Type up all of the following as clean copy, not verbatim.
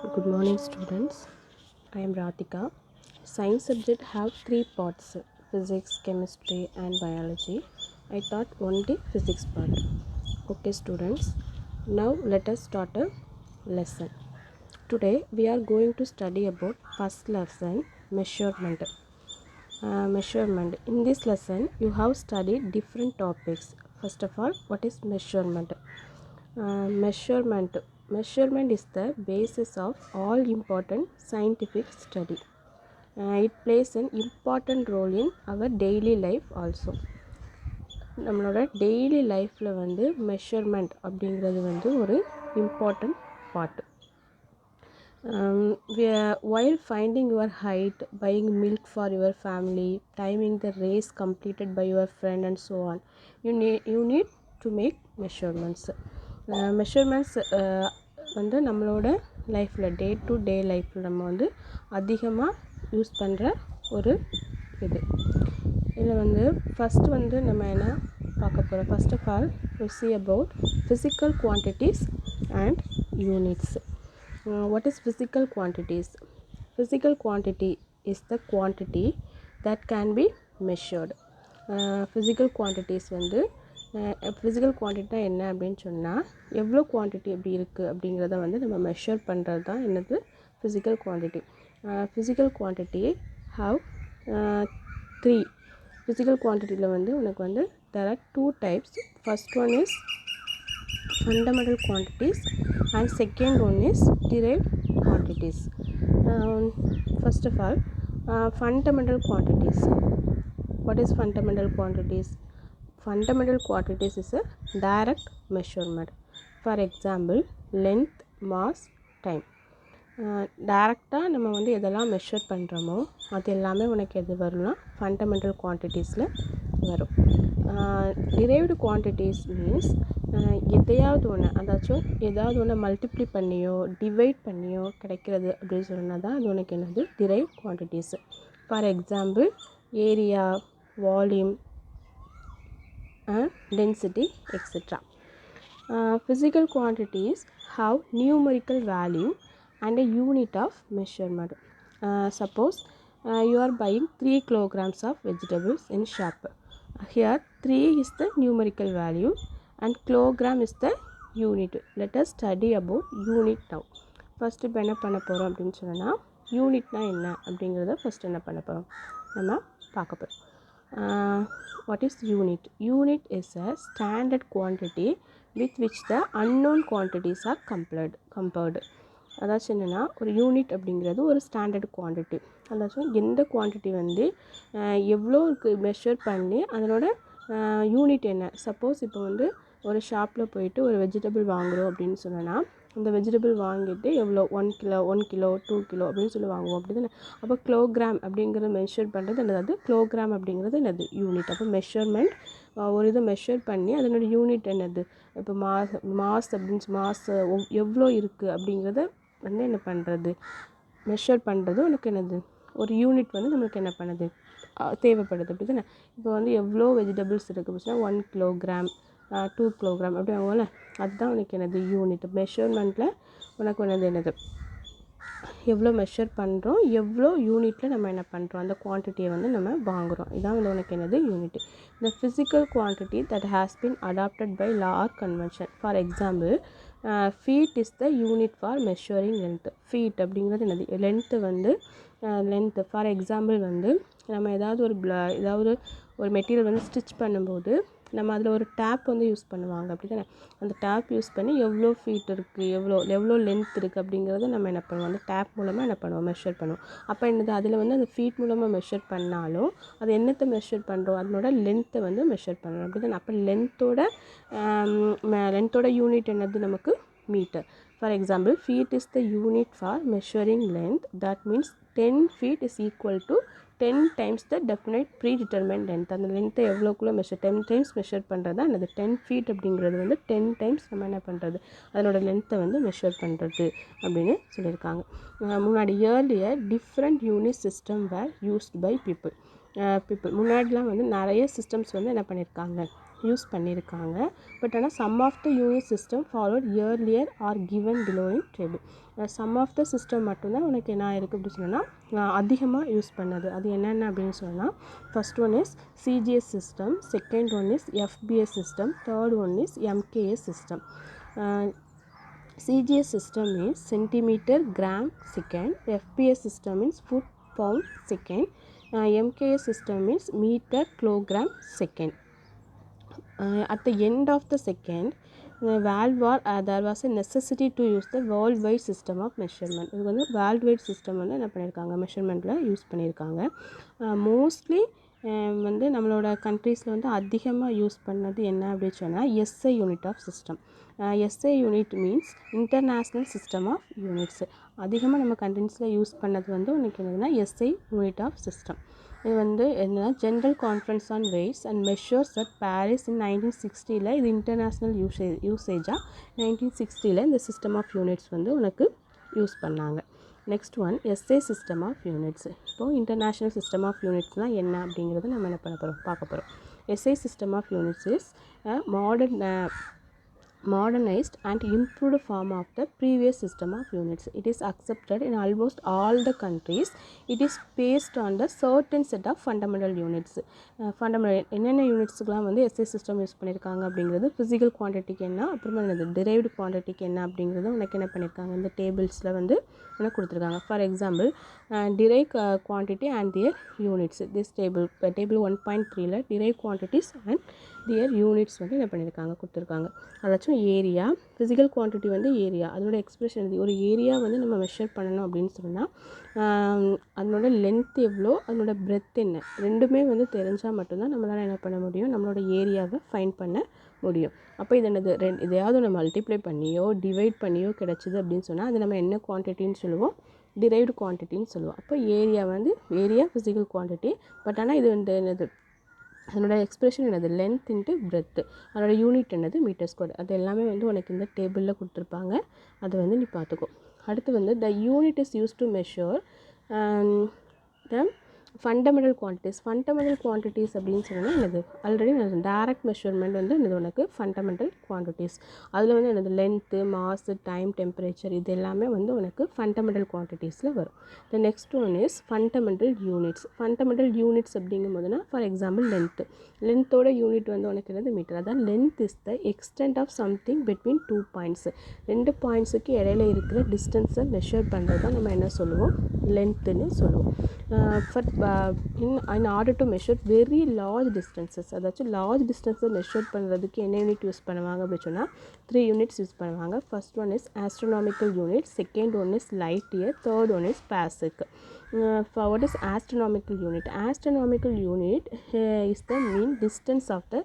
Good morning, students. I am Ratika. Science subject have three parts: physics, chemistry, and biology. I taught only physics part. Okay, students. Now let us start a lesson. Today we are going to study about first lesson, measurement. Measurement. In this lesson, you have studied different topics. First of all, what is measurement? Measurement is the basis of all important scientific study. It plays an important role in our daily life also. நம்மளோட daily லைஃப்பில் வந்து measurement அப்படிங்கிறது வந்து ஒரு important part. While finding your height, buying milk for your family, timing the race completed by your friend and so on, you need to make measurements. Measurements வந்து நம்மளோட லைஃப்பில் day to day லைஃப்பில் நம்ம வந்து அதிகமாக யூஸ் பண்ணுற ஒரு இது. இதில் வந்து ஃபஸ்ட்டு வந்து நம்ம என்ன பார்க்க போகிறோம்? First of all we see about physical quantities and units. What is physical quantities? Physical quantity is the quantity that can be measured. Physical quantities வந்து ஃபிசிக்கல் குவான்டிட்டினா என்ன அப்படின்னு சொன்னால் எவ்வளோ குவான்டிட்டி எப்படி இருக்குது அப்படிங்கிறத வந்து நம்ம மெஷர் பண்ணுறது தான் என்னது physical quantity. Physical quantity how three. Physical குவான்டிட்டியில் வந்து உனக்கு வந்து there are two types. First one is fundamental quantities and second one is derived quantities. First of all, fundamental quantities. What is fundamental quantities? Fundamental quantities is a direct measurement. For example, length, mass, time. டைரெக்டாக நம்ம வந்து எதெல்லாம் measure பண்ணுறோமோ அது எல்லாமே உனக்கு எது வரும்னா ஃபண்டமெண்டல் குவான்டிட்டிஸில் வரும். டிரைவ்டு குவான்டிட்டிஸ் மீன்ஸ் எதையாவது ஒன்று, அதாச்சும் ஏதாவது ஒன்று மல்டிப்ளை பண்ணியோ டிவைட் பண்ணியோ கிடைக்கிறது அப்படின்னு சொன்னால் தான் அது உனக்கு என்னது drive quantities. For example area, volume, density, etc. Physical quantities have numerical value and a unit of measurement. Suppose you are buying 3 kilograms of vegetables in shop. Here 3 is the numerical value and kilogram is the unit. Let us study about unit now. First இப்போ என்ன பண்ண போகிறோம் அப்படின்னு சொன்னால் யூனிட்னா என்ன அப்படிங்கிறத first என்ன பண்ண போகிறோம் நம்ம பார்க்க போகிறோம். What is unit? Unit is a standard quantity with which the unknown quantities are compared. அதாச்சும் என்னென்னா ஒரு யூனிட் அப்படிங்கிறது ஒரு ஸ்டாண்டர்ட் குவான்டிட்டி. அதாச்சும் எந்த குவான்டிட்டி வந்து எவ்வளோக்கு மெஷர் பண்ணி அதனோட யூனிட் என்ன. சப்போஸ் இப்போ வந்து ஒரு ஷாப்பில் போயிட்டு ஒரு வெஜிடபிள் வாங்குகிறோம் அப்படின்னு சொன்னோன்னா அந்த வெஜிடபிள் வாங்கிட்டு எவ்வளோ 1 கிலோ 2 கிலோ அப்படின்னு சொல்லி வாங்குவோம் அப்படி தானே. அப்போ கிலோகிராம் அப்படிங்கிறத மெஷர் பண்ணுறது என்னது கிலோகிராம் அப்படிங்கிறது என்னது யூனிட். அப்போ மெஷர்மெண்ட் ஒரு இதை மெஷர் பண்ணி அதனோட யூனிட் என்னது. இப்போ மாஸ் அப்படின்னு மாஸ் எவ்வளோ இருக்குது அப்படிங்கிறத வந்து என்ன பண்ணுறது மெஷர் பண்ணுறது உனக்கு என்னது ஒரு யூனிட் வந்து நம்மளுக்கு என்ன பண்ணுது தேவைப்படுது அப்படி தானே. இப்போ வந்து எவ்வளோ வெஜிடபிள்ஸ் இருக்குது அப்படின்னா 1 கிலோகிராம் 2 கிலோகிராம் அப்படி வாங்குவோம்ல, அதுதான் உனக்கு என்னது யூனிட். மெஷர்மெண்ட்டில் உனக்கு என்னது எவ்வளோ மெஷர் பண்ணுறோம், எவ்வளோ யூனிட்டில் நம்ம என்ன பண்ணுறோம் அந்த குவான்டிட்டியை வந்து நம்ம வாங்குகிறோம். இதான் வந்து உனக்கு என்னது யூனிட். இந்த physical quantity that has been adopted by law or convention. For example feet is the unit for measuring length. Feet அப்படிங்கிறது என்னது லென்த்து வந்து லென்த்து. ஃபார் எக்ஸாம்பிள் வந்து நம்ம ஏதாவது ஒரு மெட்டீரியல் வந்து ஸ்டிச் பண்ணும்போது நம்ம அதில் ஒரு டேப் வந்து யூஸ் பண்ணுவாங்க அப்படி தானே. அந்த டேப் யூஸ் பண்ணி எவ்வளோ ஃபீட் இருக்குது எவ்வளோ லென்த் இருக்குது அப்படிங்கிறத நம்ம என்ன பண்ணுவோம் அந்த டேப் மூலமாக என்ன பண்ணுவோம் மெஷர் பண்ணுவோம். அப்போ என்னது அதில் வந்து அந்த ஃபீட் மூலமாக மெஷர் பண்ணாலும் அது என்னத்தை மெஷர் பண்ணுறோம் அதனோட லென்த்தை வந்து மெஷர் பண்ணுறோம் அப்படி தானே. அப்போ லென்த்தோட யூனிட் என்னது நமக்கு metre. For example, feet is the unit for measuring length. That means 10 feet is equal to 10 times the definite predetermined length. அந்த லென்த்தை எவ்வளோக்குள்ளே 10 டைம்ஸ் மெஷர் பண்ணுறது தான் என்னது 10 feet அப்படிங்கிறது வந்து 10 டைம்ஸ் நம்ம என்ன பண்ணுறது அதனோட லென்த்தை வந்து மெஷர் பண்ணுறது அப்படின்னு சொல்லியிருக்காங்க. முன்னாடி earlier different unit system were used by people. முன்னாடிலாம் வந்து நிறைய சிஸ்டம்ஸ் வந்து என்ன பண்ணியிருக்காங்க யூஸ் பண்ணியிருக்காங்க. பட் ஆனால் some of the unit system followed earlier are given below in table. Some of the system மட்டும்தான் உனக்கு என்ன இருக்குது அப்படின்னு சொன்னால் அதிகமாக யூஸ் பண்ணது. அது என்னென்ன அப்படின்னு சொன்னால் first one is CGS system, second one is FPS system, third one is MKS system. CGS system means centimeter gram second, FPS system means foot pound second, MKS system means meter kilogram second. At the end of the second, there was a necessity to use the worldwide system of measurement. இது வந்து worldwide system வந்து என்ன பண்ணியிருக்காங்க மெஷர்மெண்ட்டில் use பண்ணியிருக்காங்க. Mostly வந்து நம்மளோட கண்ட்ரீஸில் வந்து அதிகமாக யூஸ் பண்ணது என்ன அப்படின்னு சொன்னால் SI unit of system. SI unit means international system of units. அதிகமாக நம்ம கண்ட்ரீஸில் யூஸ் பண்ணது வந்து உனக்கு என்னதுன்னா எஸ்ஐ யூனிட் ஆஃப் சிஸ்டம். இது வந்து என்னன்னா general conference on weights and measures at Paris in 1960. இது இன்டர்நேஷ்னல் யூசேஜாக 1960 இந்த சிஸ்டம் ஆஃப் யூனிட்ஸ் வந்து உனக்கு யூஸ் பண்ணாங்க. Next one SI system of units. இப்போது இன்டர்நேஷ்னல் சிஸ்டம் ஆஃப் யூனிட்ஸ்னால் என்ன அப்படிங்கிறது நம்ம என்ன பண்ண போகிறோம் பார்க்க போகிறோம். SI system of units is modernized and improved form of the previous system of units. It is accepted in almost all the countries. It is based on the certain set of fundamental units. என்னென்ன யூனிட்ஸுக்கெலாம் வந்து SI system use பண்ணியிருக்காங்க அப்படிங்கிறது physical குவான்டிட்டிக்கு என்ன, அப்புறமா என்னது derived குவான்டிட்டிக்கு என்ன அப்படிங்கிறது உனக்கு என்ன பண்ணியிருக்காங்க இந்த டேபிள்ஸில் வந்து உனக்கு கொடுத்துருக்காங்க. For example derived quantity and their units. This table 1.3ல derived quantities and their units வந்து என்ன பண்ணியிருக்காங்க கொடுத்துருக்காங்க. அதாச்சும் ஏரியா, ஃபிசிக்கல் குவான்டிட்டி வந்து ஏரியா, அதனோட எக்ஸ்பிரஷன் ஒரு ஏரியா வந்து நம்ம மெஷர் பண்ணணும் அப்படின்னு சொன்னால் அதனோட லென்த் எவ்வளோ, அதனோட பிரெத் என்ன, ரெண்டுமே வந்து தெரிஞ்சால் மட்டும்தான் நம்மளால் என்ன பண்ண முடியும், நம்மளோட ஏரியாவை ஃபைன் பண்ண முடியும். அப்போ இது என்னது இதையாவது நம்ம மல்டிப்ளை பண்ணியோ டிவைட் பண்ணியோ கிடச்சிது அப்படின்னு சொன்னால் அது நம்ம என்ன குவான்டிட்டின்னு சொல்லுவோம், டிரைவ்டு குவான்டிட்டின்னு சொல்லுவோம். அப்போ ஏரியா வந்து ஏரியா ஃபிசிக்கல் குவான்டிட்டி. பட் ஆனால் இது வந்து என்னது அதனோட எக்ஸ்பிரஷன் என்னது லென்த் இன்ட்டு பிரெத்து, அதனோட யூனிட் என்னது மீட்டர் ஸ்கொயர். அது எல்லாமே வந்து உனக்கு இந்த டேபிளில் கொடுத்துருப்பாங்க, அதை வந்து நீ பார்த்துக்கோ. அடுத்து வந்து the unit is use to measure the fundamental quantities. Fundamental quantities அப்படின்னு சொன்னால் என்னது ஆல்ரெடி டைரக்ட் மெஷர்மெண்ட் வந்து என்னது உனக்கு ஃபண்டமெண்டல் குவான்டிட்டிஸ். அதில் வந்து என்னது லென்த்து, மாஸ், டைம், டெம்பரேச்சர் இது எல்லாமே வந்து உனக்கு ஃபண்டமெண்டல் குவான்டிட்டிஸில் வரும். The next one is fundamental units. Fundamental units அப்படிங்கும் போதுனா ஃபார் எக்ஸாம்பிள் லென்த்தோட யூனிட் வந்து உனக்கு என்னது மீட்டர். அதான் length is the extent of something between 2 points. 2 பாயிண்ட்ஸுக்கு இடையில இருக்கிற டிஸ்டன்ஸை மெஷர் பண்ணுறது தான் நம்ம என்ன சொல்லுவோம், லென்த்துன்னு சொல்லுவோம். in order to measure very large distances, அதாச்சும் லார்ஜ் டிஸ்டன்ஸை மெஷர் பண்ணுறதுக்கு என்ன யூனிட் யூஸ் பண்ணுவாங்க அப்படின்னு சொன்னால் 3 யூனிட்ஸ் யூஸ் பண்ணுவாங்க. First one is astronomical unit, second one is light year, third one is parsec. What is astronomical unit? Astronomical unit is the mean distance of the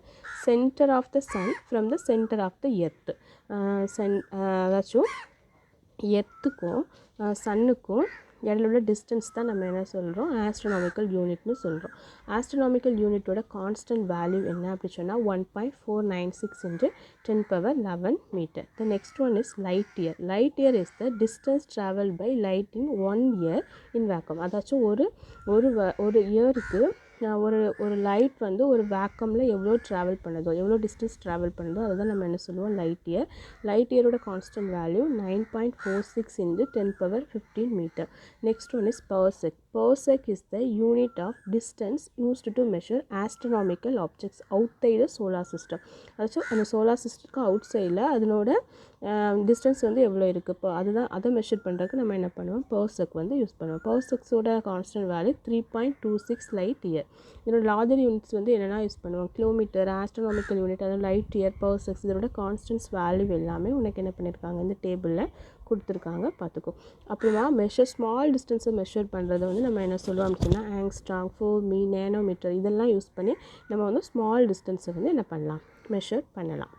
center of the sun from the center of the earth. அதாச்சும் எர்த்துக்கும் சன்னுக்கும் இடையில உள்ள distance தான் நம்ம என்ன சொல்கிறோம், astronomical யூனிட்னு சொல்கிறோம். Astronomical யூனிட்டோட constant value என்ன அப்படி சொன்னால் 1.496 × 10^11 metre. The next one is light year. Light year is the distance travel by light in 1 year in vacuum. அதாச்சும் ஒரு இயருக்கு ஒரு லைட் வந்து ஒரு வேக்கமில் எவ்வளோ ட்ராவல் பண்ணுதோ, எவ்வளோ டிஸ்டன்ஸ் ட்ராவல் பண்ணுதோ அதுதான் நம்ம என்ன சொல்லுவோம் லைட் இயர். லைட் இயரோட constant value 9.46 × 10^15 metre. Next one is parsec. Parsec is the unit of distance used to measure astronomical objects outside the solar system. அதாச்சும் அந்த சோலார் சிஸ்டத்துக்கு அவுட் சைடில் அதனோட டிஸ்டன்ஸ் வந்து எவ்வளோ இருக்குது, இப்போ அதை மெஷர் பண்ணுறதுக்கு நம்ம என்ன பண்ணுவோம், பர்செக் வந்து யூஸ் பண்ணுவோம். பர்செக்ஸோட கான்ஸ்டன்ட் வேல்யூ 3.26 லைட் இயர். இதோட லார்ஜர் யூனிட்ஸ் வந்து என்னென்னா யூஸ் பண்ணுவோம், கிலோமீட்டர், ஆஸ்ட்ரோனாமிக்கல் யூனிட், அதாவது லைட் இயர், பர்செக்ஸ். இதோட கான்ஸ்டன்ஸ் வேல்யூ எல்லாமே உனக்கு என்ன பண்ணியிருக்காங்க இந்த டேபிளில் கொடுத்துருக்காங்க, பார்த்துக்கோ. அப்புறமா ஸ்மால் டிஸ்டன்ஸை மெஷர் பண்ணுறது வந்து நம்ம என்ன சொல்லுவோம் அப்படின்னா ஆங்ஸ்ட்ராங், ஃபோர்மி, நேனோமீட்டர் இதெல்லாம் யூஸ் பண்ணி நம்ம வந்து ஸ்மால் டிஸ்டன்ஸை வந்து என்ன பண்ணலாம், மெஷர் பண்ணலாம்.